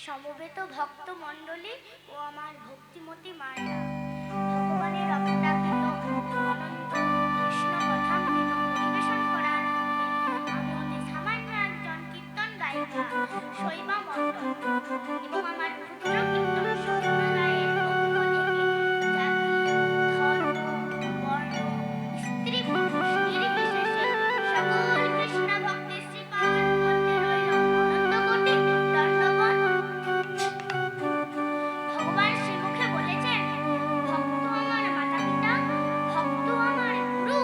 সমবেত ভক্ত মণ্ডলী ও আমার ভক্তিমতী মায়েরা, ভগবানের অবতারিত অনন্ত কৃষ্ণ কথা পরিবেশন করার মধ্যে আমি অতি সামান্য একজন কীর্তন গায়িকা শৈবা মণ্ডল এবং আমার ক্ষুদ্র কীর্তন সম্প্রদায়ের পক্ষ থেকে জাতি, ধর্ম, বর্ণ, স্ত্রী পুরুষ নির্বিশেষে সকল কৃষ্ণ ভক্তের শ্রীপাদ পদ্মে রইল অনন্ত কোটি দণ্ডবত। ভগবান শ্রীমুখে বলেছেন, ভক্ত আমার মাতা পিতা, ভক্ত আমার গুরু,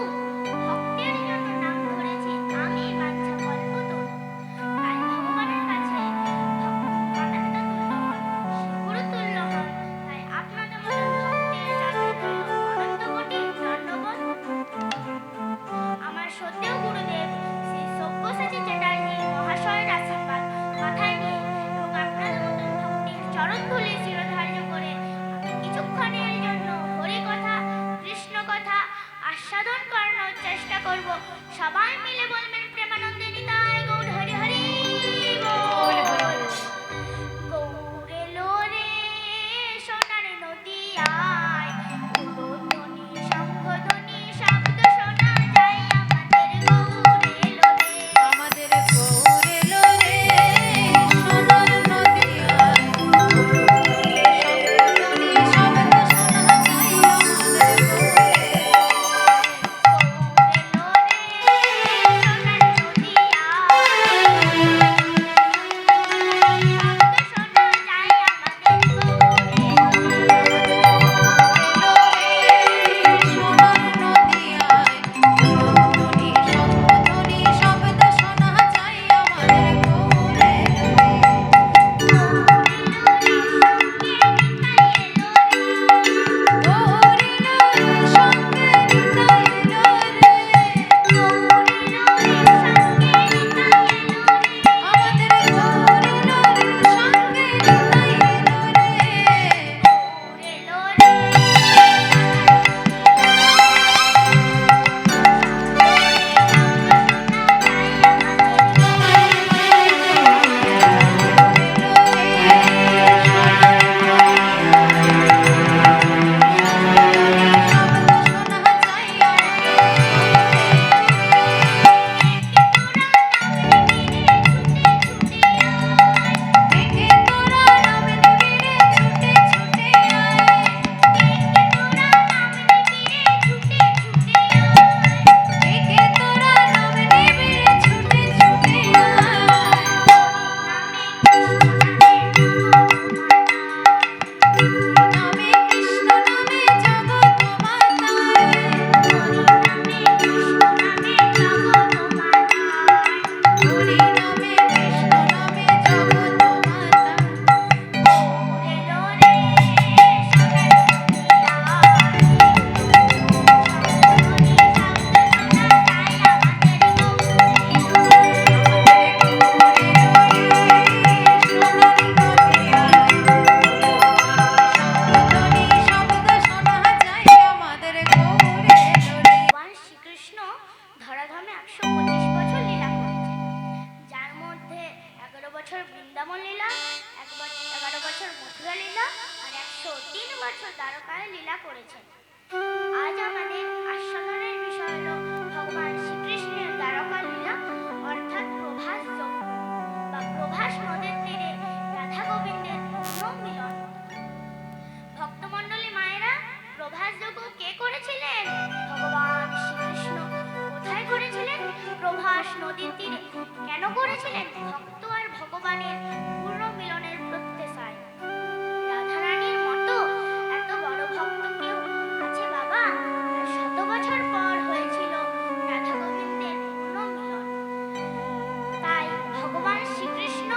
ভক্তের জন্য নাম ধরেছি আমি বাঞ্ছা কল্পতরু। তাই ভগবানের কাছে মাতা পিতা তুল্য হন, গুরু তুল্য হন। তাই আপনাদের মতো ভক্তের চরণে রইল অনন্ত কোটি দণ্ডবত। আমার সত্যিও গুরুদেব শ্রী সব্যসাচী চ্যাটার্জি মহাশয়ের আশীর্বাদ মাথায় নিয়ে এবং আপনাদের মতন ভক্তির চরণ ধুলি শিরোধার্য করে আমি কিছুক্ষণের জন্য হরি কথা, কৃষ্ণ কথা আস্বাদন করানোর চেষ্টা করব। সবাই মিলে বলবেন প্রেমানন্দে নিতাই গৌর হরি হরি বল। গৌর এলো রে সোনার নদিয়ায়, উলুধ্বনি শঙ্খধ্বনি শব্দ শোনা যায়, আমাদের গৌর এলো রে। আমাদের গৌর এলো রে সোনার নদিয়ায়, উলুধ্বনি শঙ্খধ্বনি শব্দ শোনা যায়, আমাদের গৌর এলো রে। বৃন্দাবন লীলা, 11 বছর মথুরা লীলা আর 103 বছর দ্বারকায় লীলা করেছেন। আজ আমাদের আস্বাদনের বিষয় হলো ভগবান শ্রীকৃষ্ণের দ্বারকা লীলা, অর্থাৎ প্রভাস যজ্ঞ বা প্রভাস নদের তীরে রাধা গোবিন্দের পুনর্মিলন। ভক্তমণ্ডলী মায়েরা, প্রভাস যজ্ঞ কে করেছিলেন? ভগবান শ্রীকৃষ্ণ। কোথায় করেছিলেন? প্রভাস নদীর তীরে। কেন করেছিলেন? ভক্ত আর ভগবানের পূর্ণ মিলনের প্রত্যাশায়। রাধারানীর মতো এত বড় ভক্ত কেউ আছে বাবা? 100 বছর পর হয়েছিল রাধা গোবিন্দের পূর্ণ মিলন। তাই ভগবান শ্রীকৃষ্ণ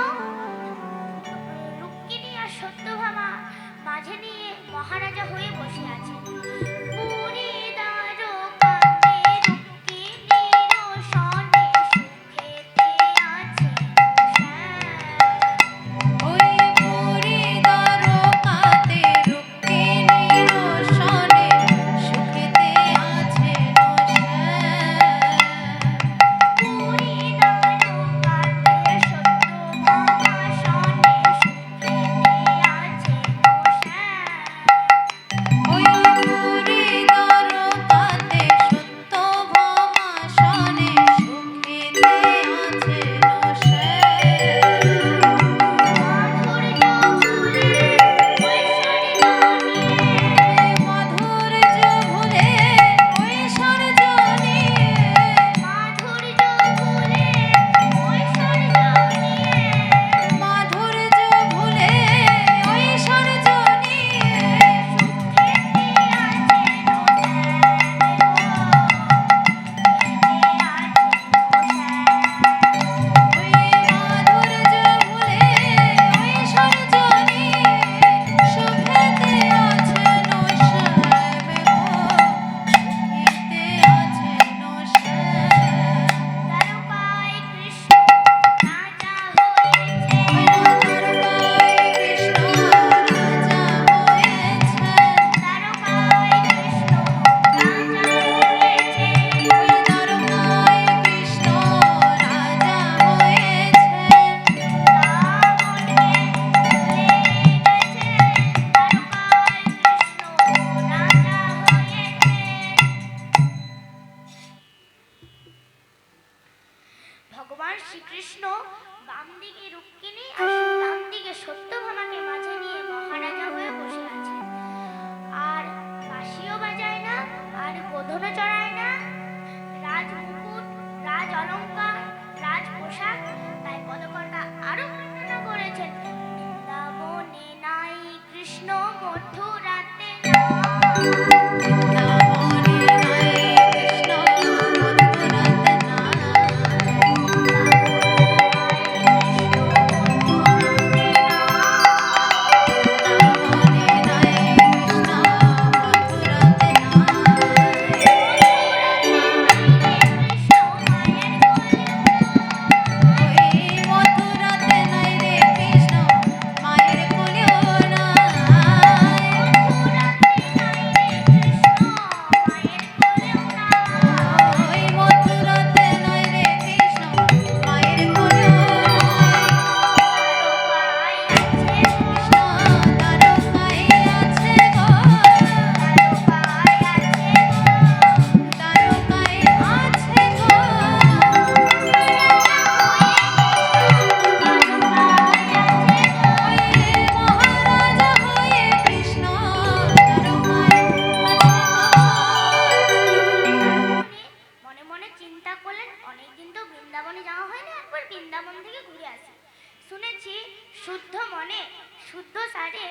শুদ্ধ মনে শুদ্ধ সারে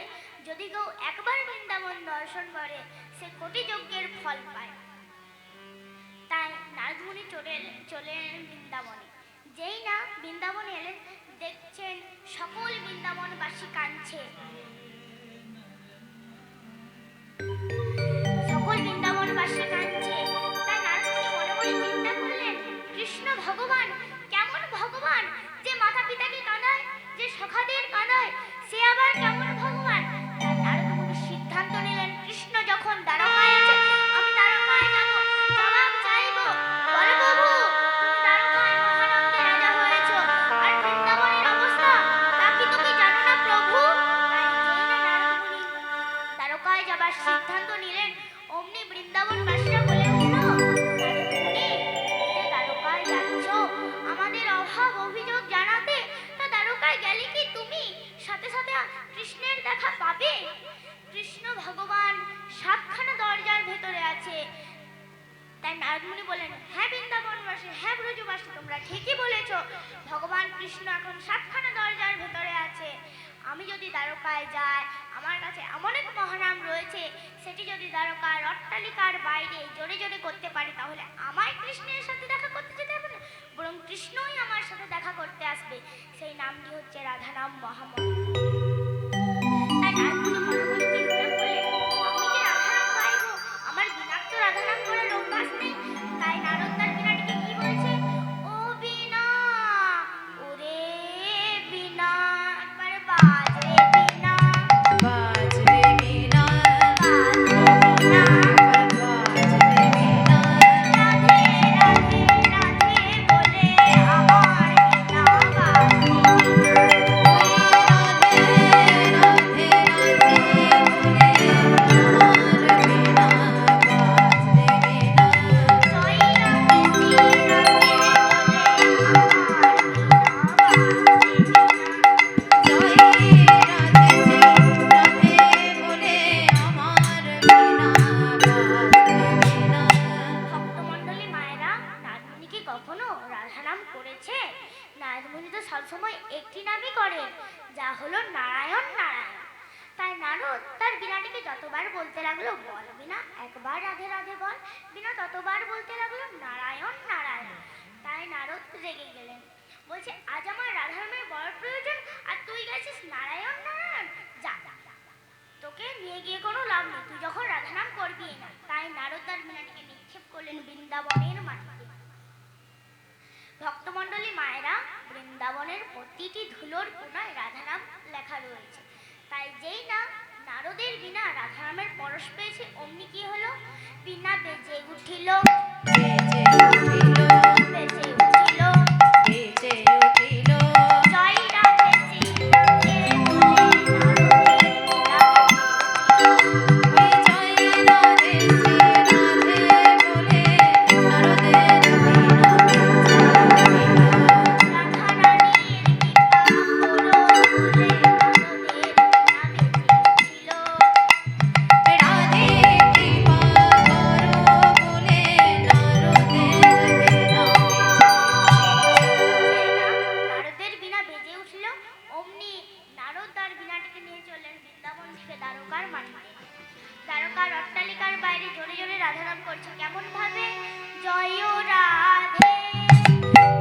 যদি কেউ একবার বৃন্দাবন দর্শন করে সে কোটি যজ্ঞের ফল পায়। তাই নারদমুনি চলে এলেন বৃন্দাবনে। যেই না বৃন্দাবনে এলেন দেখছেন সকল বৃন্দাবনবাসী কাঁদছে। সকল বৃন্দাবনবাসী কাঁদছে। তাই নারদমুনি মনে মনে চিন্তা করলেন, কৃষ্ণ ভগবান কেমন ভগবান যে মাতা পিতাকে কাঁদায়, যে সখাদের কাঁদায়, সে আবার কেমন ভগবান। তাই নারদমুনি সিদ্ধান্ত নিলেন, কৃষ্ণ যখন দ্বারকায় আছে আমি দ্বারকায় যাব, জবাব চাইবো। বলে প্রভু তুমি দ্বারকায় মহানন্দে রাজা হয়েছো, আর বৃন্দাবনের অবস্থা তা কি তুমি জানো না প্রভু। তাই যেই না নারদমুনি দ্বারকায় যাবার সিদ্ধান্ত নিলেন অমনি বৃন্দাবনবাসীরা বলে উঠল, নারদমুনি যে দ্বারকায় যাচ্ছ আমাদের অভাব অভিযোগ জানাতে, তা দ্বারকায় গেলে কি তুমি সাথে সাথে কৃষ্ণের দেখা পাবে? কৃষ্ণ ভগবান সাতখানা দরজার ভেতরে আছে। তাই নারদমুনি বলেন, হ্যাঁ বৃন্দাবনবাসী, হ্যাঁ ব্রজবাসী, তোমরা ঠিকই বলেছ, ভগবান কৃষ্ণ এখন সাতখানা দরজার ভেতরে আছে। আমি যদি দ্বারকায় যাই, আমার কাছে এমন এক মহানাম রয়েছে, সেটি যদি দ্বারকার অট্টালিকার বাইরে জোরে জোরে করতে পারি, তাহলে আমায় কৃষ্ণের সাথে দেখা করতে যেতে হবে না, বরং কৃষ্ণই আমার সাথে দেখা করতে আসবে। সেই নামটি হচ্ছে রাধানাম মহামন্ত্র। তাই নারদমুনি মনে মনে চিন্তা করলেন, আমি যে রাধানাম গাইবো, আমার বিনাক তো রাধানাম করার অভ্যাস নেই। তাই নারদ তার বীণাটিকে কি বলছে, ও বীণা, ওরে বীণা, একবার বাজ রে বীণা, বাজ রে বীণা, বাজ রে বীণা, বাজ রে বীণা, রাধে রাধে রাধে বলে আমার বীণা বাজ রে বীণা। ভক্তমণ্ডলী মায়েরা, নারদমুনি কি কখনো রাধা নাম করেছে? নারদমুনি তো সবসময় একটি নামই করে, যা হলো নারায়ণ নারায়ণ। তাই নারদ তার বীণাটিকে যতবার বলতে লাগলো, বল বীণা একবার রাধে রাধে বল, বীণা ততবার বলতে লাগলো নারায়ণ নারায়ণ। তাই নারদ রেগে গেলেন, বলছে আজ আমার রাধারামের বড় প্রয়োজন আর তুই গেছিস নারায়ণ নারায়ণ, যা যা যা, তোকে নিয়ে গিয়ে কোনো লাভ নেই, তুই যখন রাধা নাম করবি না। তাই নারদ তার বীণাটিকে নিক্ষেপ করলেন বৃন্দাবনের মাটিতে। ভক্তমণ্ডলী মায়েরা, বৃন্দাবনের প্রতিটি ধুলোর কোণায় রাধানাম লেখা রয়েছে। তাই যেই না নারদের বীণা রাধানামের পরশ পেয়েছে, অমনি কি হলো, বীণা বেজে উঠিল, বেজে উঠিল, জয় রাধে শ্রী রাধে বলে নারদের বীণা বেজে রাধা রানীর কৃপা হলো বলে নারদের বীণা বেজে নারদের বীণা বেজে উঠল। অমনি নারদ তার বীণাটিকে নিয়ে চললেন বৃন্দাবন থেকে দ্বারকার মাটিতে। দ্বারকার অট্টালিকার বাইরে জোরে জোরে রাধানাম করছে, কেমন ভাবে, জয় রাধে,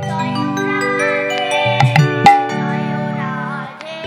জয় রাধে, জয় রাধে,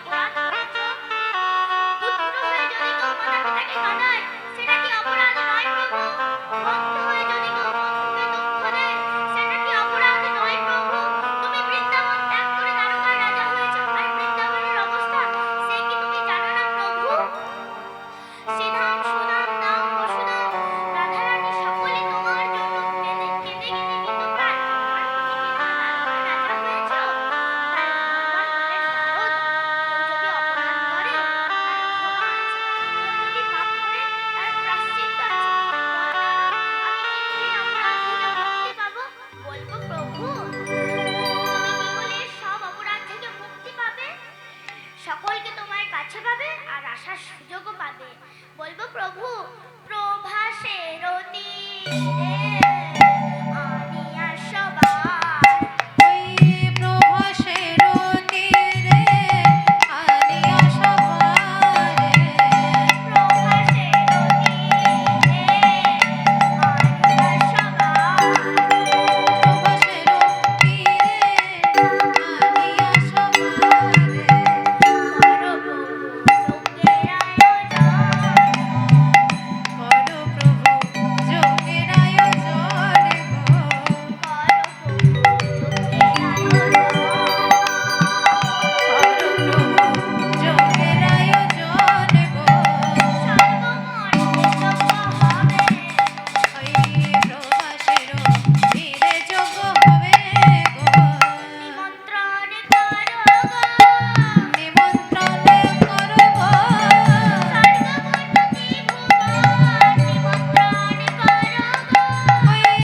অপরাধ করেছো? পুত্র হয়ে যদি কেউ মাতা-পিতাকে কাঁদায়, সেটা কি অপরাধ নয় প্রভু? ভক্ত হয়ে যদি কেউ বন্ধুকে দুঃখ দেয়, সেটা কি অপরাধ নয় প্রভু? তুমি বৃন্দাবন ত্যাগ করে দ্বারকার রাজা হয়েছো, আর বৃন্দাবনের অবস্থা সে কি তুমি জানো না প্রভু? শ্রীধাম, সুধাম, দাম, বসুধাম, রাধারানী সকলে তোমার জন্য কেঁদে কেঁদে কেঁদে কিন্তু প্রাণ। আর তুমি কি না দ্বারকার রাজা হয়েছো? তাই ভগবান বলেন, নারদ, কেউ যদি অপরাধ করে তার ক্ষমা আছে, কেউ যদি পাপ করে তার প্রায়শ্চিত্ত আছে। বল নারদ, আমি কি এই অপরাধ থেকে মুক্তি পাবো? বলবো প্রভু, তুমি কি করে সব অপরাধ থেকে মুক্তি পাবে? সকলকে তোমার কাছে পাবে আর আসার সুযোগও পাবে। বলবো প্রভু, প্রভাসের তীরে